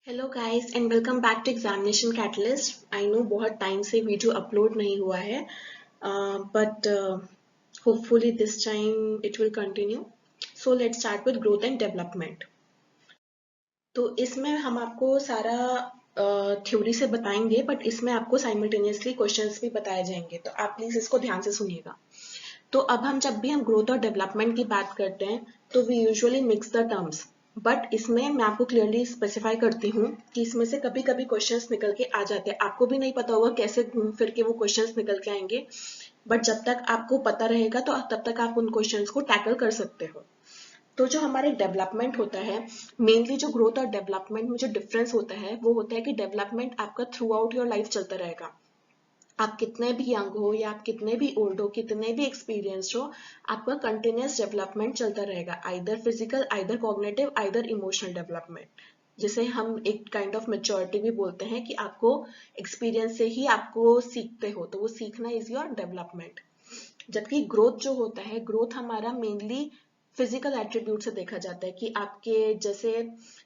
Hello guys and welcome back to examination catalyst. I know बहुत time से video upload नहीं हुआ है, but hopefully this time it will continue. So let's start with growth and development. तो इसमें हम आपको सारा थ्योरी से बताएंगे, बट इसमें आपको साइमल्टेनियसली क्वेश्चंस भी बताए जाएंगे, तो आप प्लीज इसको ध्यान से सुनिएगा। तो अब हम जब भी हम ग्रोथ और डेवलपमेंट की बात करते हैं तो we usually mix the terms, but इसमें मैं आपको क्लियरली स्पेसिफाई करती हूँ कि इसमें से कभी कभी क्वेश्चंस निकल के आ जाते हैं। आपको भी नहीं पता होगा कैसे घूम फिर के वो क्वेश्चंस निकल के आएंगे, बट जब तक आपको पता रहेगा तो तब तक आप उन क्वेश्चंस को टैकल कर सकते हो। तो जो हमारे डेवलपमेंट होता है, मेनली जो ग्रोथ और डेवलपमेंट में जो डिफरेंस होता है वो होता है कि डेवलपमेंट आपका थ्रू आउट योर लाइफ चलता रहेगा। आप कितने भी यंग हो या आप कितने भी ओल्ड हो, कितने भी एक्सपीरियंस्ड हो, आपका कंटिन्यूस डेवलपमेंट चलता रहेगा, either physical, either cognitive, either emotional development, जिसे हम एक काइंड ऑफ मेच्योरिटी भी बोलते हैं कि आपको एक्सपीरियंस से ही आपको सीखते हो, तो वो सीखना इज योर डेवलपमेंट। जबकि ग्रोथ जो होता है, ग्रोथ हमारा मेनली फिजिकल एट्रीब्यूट से देखा जाता है कि आपके जैसे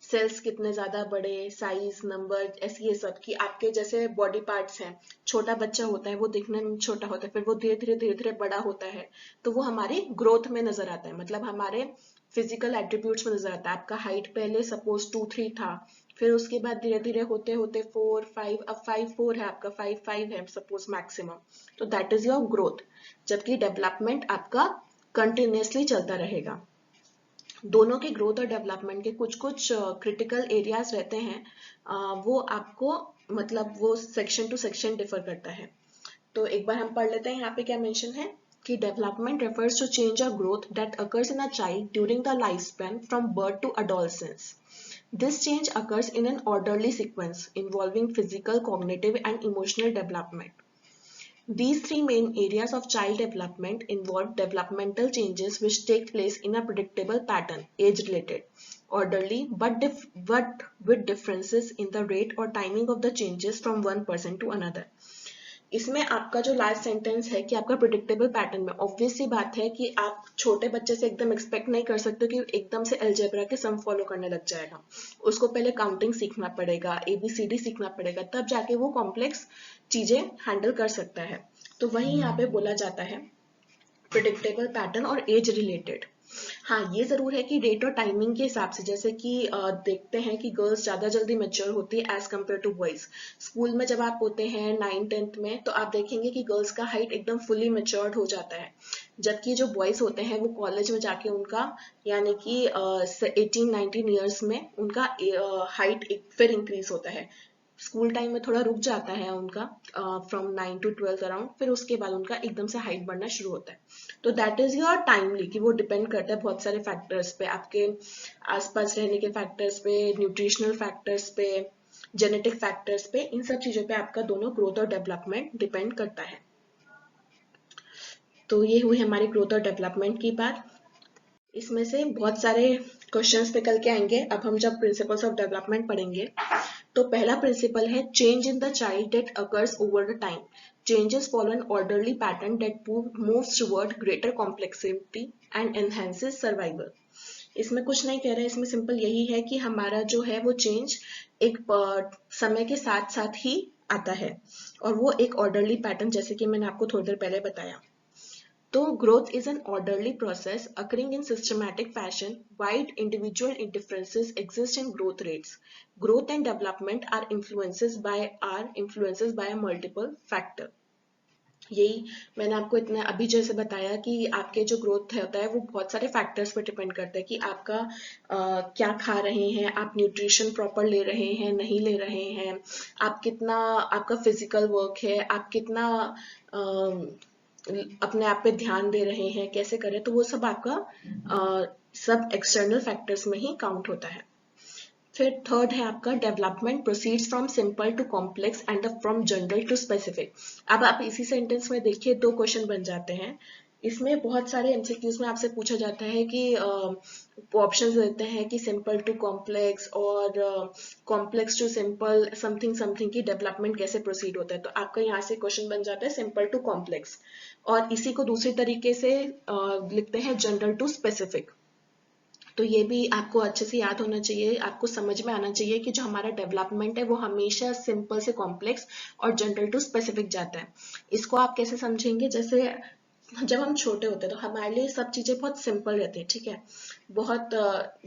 सेल्स कितने ज्यादा बड़े, साइज, नंबर, ऐसे ये सब कि आपके जैसे बॉडी पार्ट्स हैं। छोटा बच्चा होता है वो दिखने में छोटा होता है, फिर वो धीरे धीरे बड़ा होता है, तो वो हमारी ग्रोथ में नजर आता है, मतलब हमारे फिजिकल एट्रीब्यूट्स में नजर आता है। आपका हाइट पहले सपोज 2-3 था, फिर उसके बाद धीरे धीरे होते होते 4-5, अब 5-4 है, आपका 5-5 है सपोज मैक्सिमम, तो दैट इज योर ग्रोथ। जबकि डेवलपमेंट आपका कंटिन्यूसली चलता रहेगा। दोनों के ग्रोथ और डेवलपमेंट के कुछ कुछ क्रिटिकल एरियाज रहते हैं, वो आपको मतलब वो सेक्शन टू सेक्शन डिफर करता है। तो एक बार हम पढ़ लेते हैं यहाँ पे क्या मेंशन है कि डेवलपमेंट रेफर्स टू चेंज और growth that occurs in a child during the life span from birth to adolescence. This change occurs in an orderly sequence involving physical, cognitive, and emotional development. These three main areas of child development involve developmental changes which take place in a predictable pattern, age-related, orderly, but with differences in the rate or timing of the changes from one person to another. इसमें आपका जो last sentence है कि आपका predictable pattern में, obvious सी बात है कि आप छोटे बच्चे से एकदम एक्सपेक्ट नहीं कर सकते कि एकदम से अलजेब्रा के सम फॉलो करने लग जाएगा। उसको पहले काउंटिंग सीखना पड़ेगा, एबीसीडी सीखना पड़ेगा, तब जाके वो कॉम्प्लेक्स चीजें हैंडल कर सकता है। तो वही यहाँ पे बोला जाता है प्रिडिक्टेबल पैटर्न और एज रिलेटेड। हाँ, ये जरूर है कि डेट और टाइमिंग के हिसाब से, जैसे कि देखते हैं कि गर्ल्स ज्यादा जल्दी मेच्योर होती है as compared to boys. School में जब आप होते हैं 9th-10th में, तो आप देखेंगे कि गर्ल्स का हाइट एकदम फुली मेच्योर्ड हो जाता है, जबकि जो बॉयज होते हैं वो कॉलेज में जाके उनका यानी कि 18-19 ईयर्स में उनका हाइट फिर इंक्रीज होता है। स्कूल टाइम में थोड़ा रुक जाता है उनका फ्रॉम 9 to 12 अराउंड, फिर उसके बाद उनका एकदम से हाइट बढ़ना शुरू होता है। तो दैट इज योर टाइमली, कि वो डिपेंड करता है बहुत सारे फैक्टर्स पे, आपके आसपास रहने के फैक्टर्स पे, न्यूट्रिशनल फैक्टर्स पे, जेनेटिक फैक्टर्स पे, इन सब चीजों पे आपका दोनों ग्रोथ और डेवलपमेंट डिपेंड करता है। तो ये हुई हमारी ग्रोथ और डेवलपमेंट की बात। इसमें से बहुत सारे क्वेश्चंस निकल के आएंगे। अब हम जब प्रिंसिपल्स ऑफ डेवलपमेंट पढ़ेंगे तो पहला प्रिंसिपल है change in the child that occurs over the time. Changes follow an orderly pattern that moves toward greater complexity and enhances survival. इसमें कुछ नहीं कह रहे हैं, इसमें सिंपल यही है कि हमारा जो है वो चेंज एक समय के साथ साथ ही आता है, और वो एक ऑर्डरली पैटर्न, जैसे कि मैंने आपको थोड़ी देर पहले बताया। तो growth is an orderly process occurring in systematic fashion. Wide individual differences exist in growth rates. Growth and development are influences by a multiple factor. यही मैंने आपको इतना अभी जैसे बताया कि आपके जो ग्रोथ होता है वो बहुत सारे फैक्टर्स पर डिपेंड करता है कि आपका क्या खा रहे हैं, आप न्यूट्रिशन प्रॉपर ले रहे हैं, नहीं ले रहे हैं, आप कितना, आपका फिजिकल वर्क है, आप कितना अपने आप पे ध्यान दे रहे हैं, कैसे करें, तो वो सब आपका सब एक्सटर्नल फैक्टर्स में ही काउंट होता है। फिर थर्ड है आपका development proceeds from simple to complex and from general to specific. अब आप इसी सेंटेंस में देखिए, दो क्वेश्चन बन जाते हैं। इसमें बहुत सारे एमसीक्यूज में आपसे पूछा जाता है कि ऑप्शंस देते हैं कि सिंपल टू कॉम्प्लेक्स और complex to simple something something की डेवलपमेंट कैसे प्रोसीड होता है, तो आपका यहाँ से क्वेश्चन बन जाता है सिंपल टू कॉम्प्लेक्स, और इसी को दूसरे तरीके से लिखते हैं जनरल टू स्पेसिफिक। तो ये भी आपको अच्छे से याद होना चाहिए, आपको समझ में आना चाहिए कि जो हमारा डेवलपमेंट है वो हमेशा सिंपल से कॉम्प्लेक्स और जनरल टू स्पेसिफिक जाता है। इसको आप कैसे समझेंगे, जैसे जब हम छोटे होते हैं तो हमारे लिए सब चीजें बहुत सिंपल रहती है, ठीक है, बहुत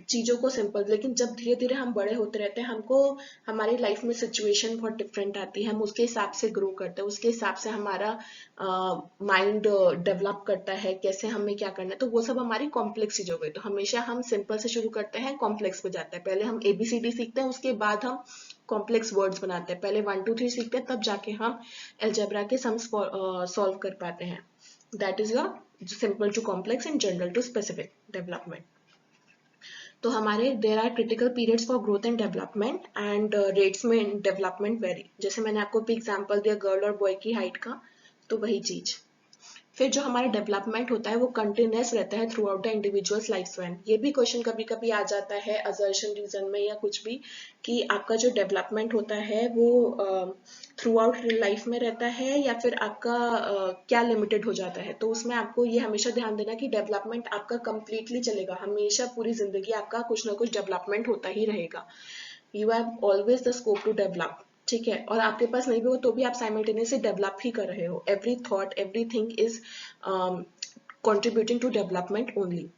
चीजों को सिंपल, लेकिन जब धीरे धीरे हम बड़े होते रहते हैं हमको हमारी लाइफ में सिचुएशन बहुत डिफरेंट आती है, हम उसके हिसाब से ग्रो करते हैं, उसके हिसाब से हमारा माइंड डेवलप करता है, कैसे हमें क्या करना है, तो वो सब हमारी कॉम्प्लेक्स चीज हो गई। तो हमेशा हम सिंपल से शुरू करते हैं, कॉम्प्लेक्स पे जाते हैं, पहले हम ABCD सीखते हैं, उसके बाद हम कॉम्प्लेक्स वर्ड्स बनाते हैं, पहले 1 2 3 सीखते हैं, तब जाके हम अलजेब्रा के सम्स सॉल्व कर पाते हैं। That is your simple to complex and general to specific development. तो हमारे there are critical periods for growth and development and rates में development vary। जैसे मैंने आपको भी एग्जांपल दिया गर्ल और बॉय की हाइट का, तो वही चीज। फिर जो हमारा डेवलपमेंट होता है वो कंटिन्यूस रहता है through out the individuals life span. ये भी क्वेश्चन कभी कभी आ जाता है असर्शन रीजन में या कुछ भी, कि आपका जो डेवलपमेंट होता है वो थ्रू आउट लाइफ में रहता है या फिर आपका क्या लिमिटेड हो जाता है। तो उसमें आपको ये हमेशा ध्यान देना कि डेवलपमेंट आपका कंप्लीटली चलेगा, हमेशा पूरी जिंदगी आपका कुछ ना कुछ डेवलपमेंट होता ही रहेगा। You have always the scope to develop, ठीक है, और आपके पास नहीं भी हो तो भी आप साइमल्टेनियसली डेवलप ही कर रहे हो। Every thought everything is contributing to development only.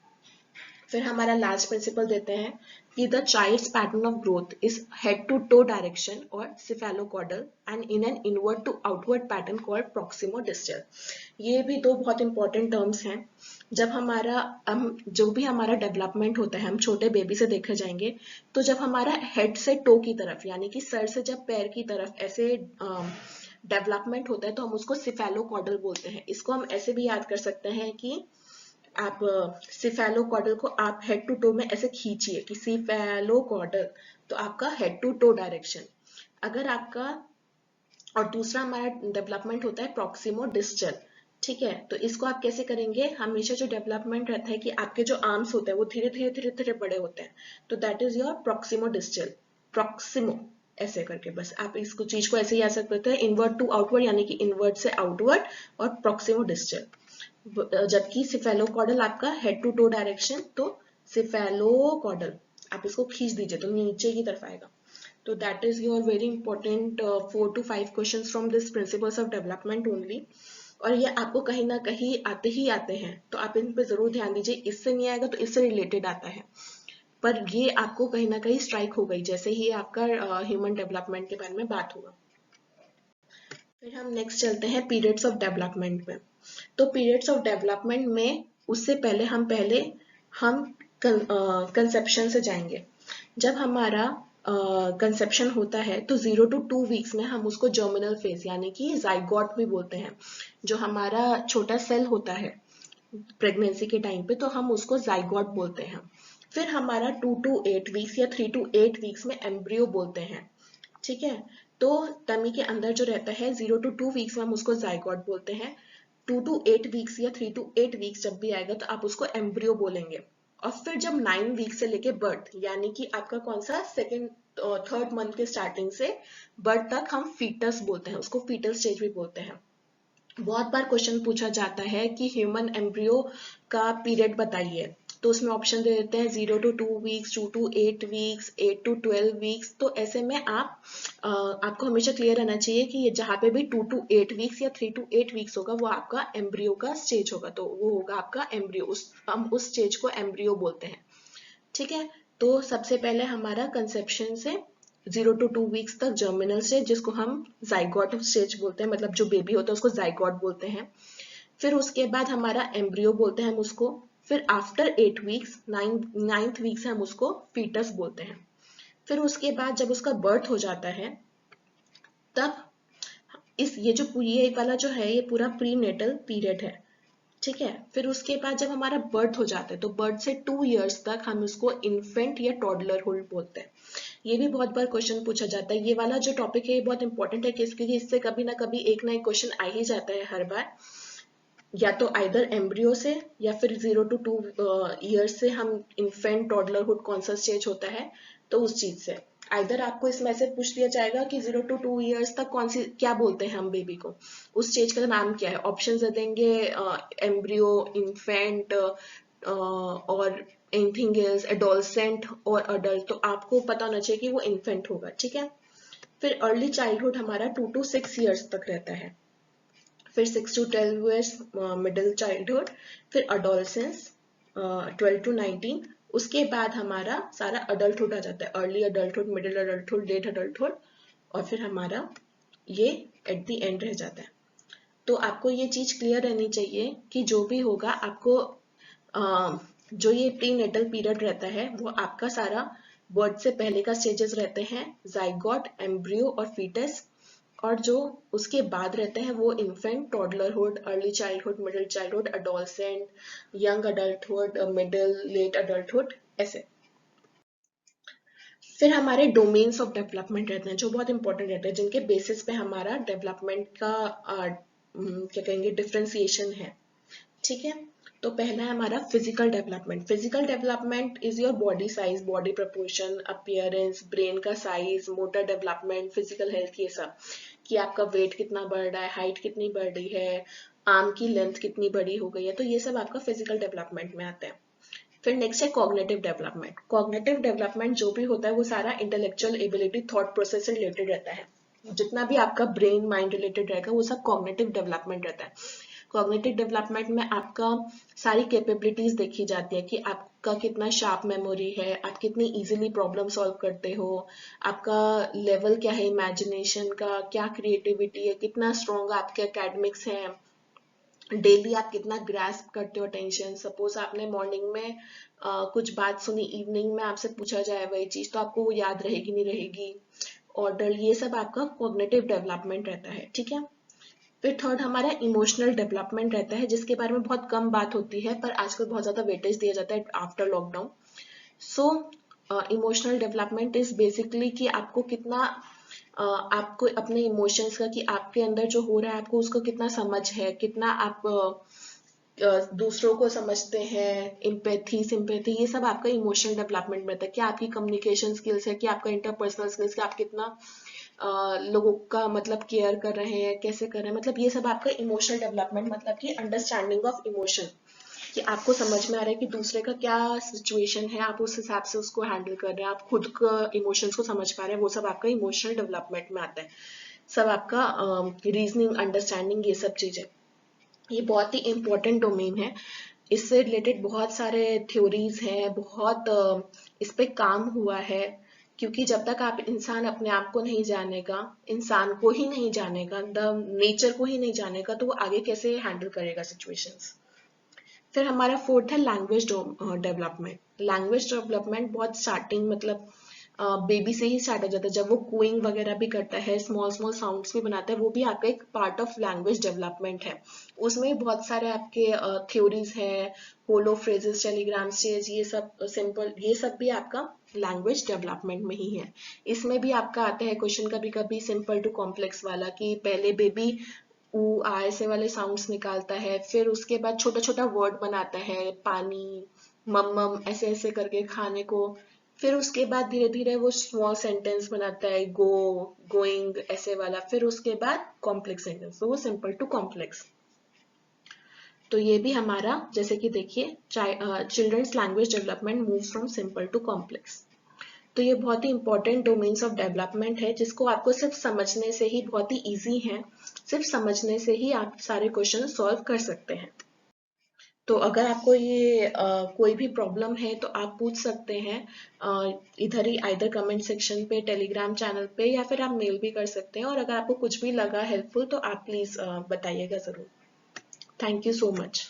फिर हमारा लास्ट प्रिंसिपल देते हैं कि the child's pattern of growth is head to toe direction और cephalocaudal and in an inward to outward pattern called proximodistal. ये भी दो बहुत इंपॉर्टेंट टर्म्स हैं। जब हमारा जो भी हमारा डेवलपमेंट होता है, हम छोटे बेबी से देखे जाएंगे, तो जब हमारा हेड से टो की तरफ यानी कि सर से जब पैर की तरफ ऐसे डेवलपमेंट होता है तो हम उसको सिफेलोकॉर्डल बोलते हैं। इसको हम ऐसे भी याद कर सकते हैं कि आप सिफेलोकॉर्डल को आप हेड टू टो में ऐसे खींचिए कि सिफेलोकॉर्डल, तो आपका हेड टू टो डायरेक्शन। अगर आपका, और दूसरा हमारा डेवलपमेंट होता है प्रॉक्सिमो डिस्टल, ठीक है, तो इसको आप कैसे करेंगे, हमेशा जो डेवलपमेंट रहता है कि आपके जो आर्म्स होते हैं वो धीरे धीरे धीरे धीरे बड़े होते हैं, तो that is your proximo distal. Proximo ऐसे करके, बस आप इसको चीज को ऐसे ही याद सकते हैं, इनवर्ड टू आउटवर्ड यानी कि इनवर्ड से आउटवर्ड, और प्रॉक्सिमो डिस्टल। जबकि सिफेलोकॉर्डल आपका हेड टू टो डायरेक्शन, तो सिफेलोकॉर्डल आप इसको खींच दीजिए तो नीचे की तरफ आएगा। तो that is your very important 4 to 5 questions from this principles of development only. और ये आपको कहीं ना कहीं आते ही आते हैं, तो आप इन पे जरूर ध्यान दीजिए। इससे नहीं आएगा तो इससे रिलेटेड आता है, पर ये आपको कहीं ना कहीं स्ट्राइक हो गई जैसे ही आपका ह्यूमन डेवलपमेंट के बारे में बात होगा। फिर हम नेक्स्ट चलते हैं पीरियड्स ऑफ डेवलपमेंट में। तो पीरियड्स ऑफ डेवलपमेंट में उससे पहले हम कंसेप्शन से जाएंगे। जब हमारा कंसेप्शन होता है तो 0 to 2 वीक्स में हम उसको जर्मिनल फेज यानी कि जाइगोट भी बोलते हैं। जो हमारा छोटा सेल होता है प्रेगनेंसी के टाइम पे, तो हम उसको जाइगोट बोलते हैं। फिर हमारा 2 to 8 वीक्स या 3 to 8 वीक्स में एम्ब्रियो बोलते हैं, ठीक है। तो टमी के अंदर जो रहता है 0 to 2 वीक्स में हम उसको जाइगोट बोलते हैं। 2 to 8 वीक्स या 3 to 8 वीक्स जब भी आएगा तो आप उसको एम्ब्रियो बोलेंगे। और फिर जब 9 वीक से लेके बर्थ यानी कि आपका कौन सा सेकेंड थर्ड मंथ के स्टार्टिंग से बर्थ तक हम फीटस बोलते हैं, उसको फीटल स्टेज भी बोलते हैं। बहुत बार क्वेश्चन पूछा जाता है कि ह्यूमन एम्ब्रियो का पीरियड बताइए, तो उसमें ऑप्शन दे देते हैं 0 to 2 weeks, 2 to 8 weeks, 8 to 12 weeks. तो ऐसे में आपको हमेशा क्लियर रहना चाहिए कि ये जहाँ पे भी 2 to 8 वीक्स या 3 to 8 वीक्स होगा वो आपका एम्ब्रियो का स्टेज होगा, तो वो होगा आपका एम्ब्रियो। हम उस स्टेज को एम्ब्रियो बोलते हैं, ठीक है। तो सबसे पहले हमारा कंसेप्शन से 0 to 2 वीक्स तक जर्मिनल स्टेज, जिसको हम जाइगोट स्टेज बोलते हैं, मतलब जो बेबी होता है उसको जाइगोट बोलते हैं। फिर उसके बाद हमारा एम्ब्रियो बोलते हैं हम उसको। फिर आफ्टर 8 वीक्स, 9th वीक से हम उसको फीटस बोलते हैं। फिर उसके बाद जब उसका बर्थ हो जाता है तब ये वाला जो है ये पूरा प्रीनेटल पीरियड है, ठीक है। फिर उसके बाद जब हमारा बर्थ हो जाता है तो बर्थ से 2 इयर्स तक हम उसको इन्फेंट या टॉडलरहुड बोलते हैं। ये भी बहुत बार क्वेश्चन पूछा जाता है। ये वाला जो टॉपिक है ये बहुत इंपॉर्टेंट है क्योंकि इससे कभी ना कभी एक ना एक क्वेश्चन आ ही जाता है हर बार, या तो आइदर एम्ब्रियो से या फिर 0 to 2 ईयर्स से हम इन्फेंट टॉडलरहुड कौन सा स्टेज होता है तो उस चीज से आइदर आपको इसमें से पूछ दिया जाएगा कि 0 to 2 ईयर्स तक कौन सी क्या बोलते हैं हम बेबी को, उस स्टेज का नाम क्या है। ऑप्शन दे देंगे एम्ब्रियो, इन्फेंट और एनीथिंग इज एडोलसेंट और अडल्ट, तो आपको पता होना चाहिए कि वो इन्फेंट होगा, ठीक है। फिर अर्ली चाइल्डहुड हमारा 2 to 6 ईयर्स तक रहता है। फिर 6 to 12 ईयर्स मिडिल चाइल्डहुड, फिर अडोलसेंस 12 to 19, उसके बाद हमारा सारा अडल्टहुड आ जाता है, early adulthood, middle adulthood, late adulthood, और फिर हमारा ये एट द एंड रह जाता है। तो आपको ये चीज क्लियर रहनी चाहिए कि जो भी होगा आपको जो ये प्री नेटल पीरियड रहता है वो आपका सारा बर्थ से पहले का स्टेजेस रहते हैं, जाइगोट, एम्ब्रियो और फीटस, और जो उसके बाद रहते हैं वो infant, toddlerhood, early childhood, middle childhood, adolescent, young adulthood, middle, late adulthood, ऐसे। फिर हमारे डोमेन्स ऑफ डेवलपमेंट रहते हैं जो बहुत इंपॉर्टेंट रहते हैं, जिनके बेसिस पे हमारा डेवलपमेंट का क्या कहेंगे डिफ्रेंसिएशन है, ठीक है। तो पहला है हमारा physical development. Physical development is your body size, body proportion, appearance, brain का size, motor development, physical health, ये सब कि आपका वेट कितना बढ़ रहा है, हाइट कितनी बढ़ रही है, आर्म की लेंथ कितनी बड़ी हो गई है, तो ये सब आपका फिजिकल डेवलपमेंट में आता है। फिर नेक्स्ट है कॉग्निटिव डेवलपमेंट। कॉग्निटिव डेवलपमेंट जो भी होता है वो सारा इंटेलेक्चुअल एबिलिटी, थॉट प्रोसेस से रिलेटेड रहता है। जितना भी आपका ब्रेन माइंड रिलेटेड रहेगा वो सब कॉग्निटिव डेवलपमेंट रहता है। कॉग्निटिव डेवलपमेंट में आपका सारी कैपेबिलिटीज देखी जाती है कि आपका कितना शार्प मेमोरी है, आप कितनी इजीली प्रॉब्लम सॉल्व करते हो, आपका लेवल क्या है इमेजिनेशन का, क्या क्रिएटिविटी है, कितना स्ट्रॉन्ग आपके एकेडमिक्स हैं, डेली आप कितना ग्रास्प करते हो अटेंशन। सपोज आपने मॉर्निंग में कुछ बात सुनी, इवनिंग में आपसे पूछा जाए वही चीज, तो आपको वो याद रहेगी नहीं रहेगी, ऑर्डर, ये सब आपका कॉग्निटिव डेवलपमेंट रहता है, ठीक है। फिर थर्ड हमारा इमोशनल डेवलपमेंट रहता है, जिसके बारे में बहुत कम बात होती है पर आजकल बहुत ज्यादा वेटेज दिया जाता है after lockdown. So emotional development is basically कि आपको कितना आपको अपने इमोशंस का, कि आपके अंदर जो हो रहा है आपको उसको कितना समझ है, कितना आप दूसरों को समझते हैं, एम्पैथी, सिंपैथी, ये सब आपका इमोशनल डेवलपमेंट में रहता है। कि आपकी कम्युनिकेशन स्किल्स है, कि आपका इंटरपर्सनल स्किल्स, कि आप कितना लोगों का मतलब केयर कर रहे हैं, कैसे कर रहे हैं, मतलब ये सब आपका इमोशनल डेवलपमेंट, मतलब कि अंडरस्टैंडिंग ऑफ इमोशन, कि आपको समझ में आ रहा है कि दूसरे का क्या सिचुएशन है, आप उस हिसाब से उसको हैंडल कर रहे हैं, आप खुद का इमोशंस को समझ पा रहे हैं, वो सब आपका इमोशनल डेवलपमेंट में आता है। सब आपका रीजनिंग, अंडरस्टैंडिंग, ये सब चीजें, ये बहुत ही इम्पोर्टेंट डोमेन है। इससे रिलेटेड बहुत सारे थ्योरीज हैं, बहुत इस पे काम हुआ है, क्योंकि जब तक आप इंसान अपने आप को नहीं जानेगा, इंसान को ही नहीं जानेगा, द नेचर को ही नहीं जानेगा, तो वो आगे कैसे हैंडल करेगा सिचुएशंस। फिर हमारा फोर्थ है लैंग्वेज डेवलपमेंट। लैंग्वेज डेवलपमेंट बहुत स्टार्टिंग, मतलब बेबी से ही स्टार्ट हो जाता है, जब वो कूइंग वगैरह भी करता है, स्मॉल स्मॉल साउंड्स भी बनाता है, वो भी आपका एक पार्ट ऑफ लैंग्वेज डेवलपमेंट है। उसमें बहुत सारे आपके थ्योरीज है, होलो फ्रेजेस, टेलीग्राम स्टेज, ये सब सिंपल, ये सब भी आपका लैंग्वेज डेवलपमेंट में ही है। इसमें भी आपका आता है क्वेश्चन कभी कभी सिंपल टू कॉम्प्लेक्स वाला, कि पहले बेबी ऊ आ ऐसे वाले साउंड्स निकालता है, फिर उसके बाद छोटा छोटा वर्ड बनाता है, पानी, मम ऐसे ऐसे करके खाने को, फिर उसके बाद धीरे धीरे वो स्मॉल सेंटेंस बनाता है, गो, गोइंग, ऐसे वाला, फिर उसके बाद कॉम्प्लेक्स सेंटेंस, तो वो सिंपल टू कॉम्प्लेक्स। तो ये भी हमारा, जैसे कि देखिए, children's language development move from simple to complex. तो ये बहुत ही इंपॉर्टेंट डोमेन्स ऑफ डेवलपमेंट है, जिसको आपको सिर्फ समझने से ही, बहुत ही इजी है, सिर्फ समझने से ही आप सारे क्वेश्चन सॉल्व कर सकते हैं। तो अगर आपको ये कोई भी प्रॉब्लम है तो आप पूछ सकते हैं इधर ही, आइदर कमेंट सेक्शन पे, टेलीग्राम चैनल पे, या फिर आप मेल भी कर सकते हैं। और अगर आपको कुछ भी लगा हेल्पफुल तो आप प्लीज बताइएगा जरूर। Thank you so much.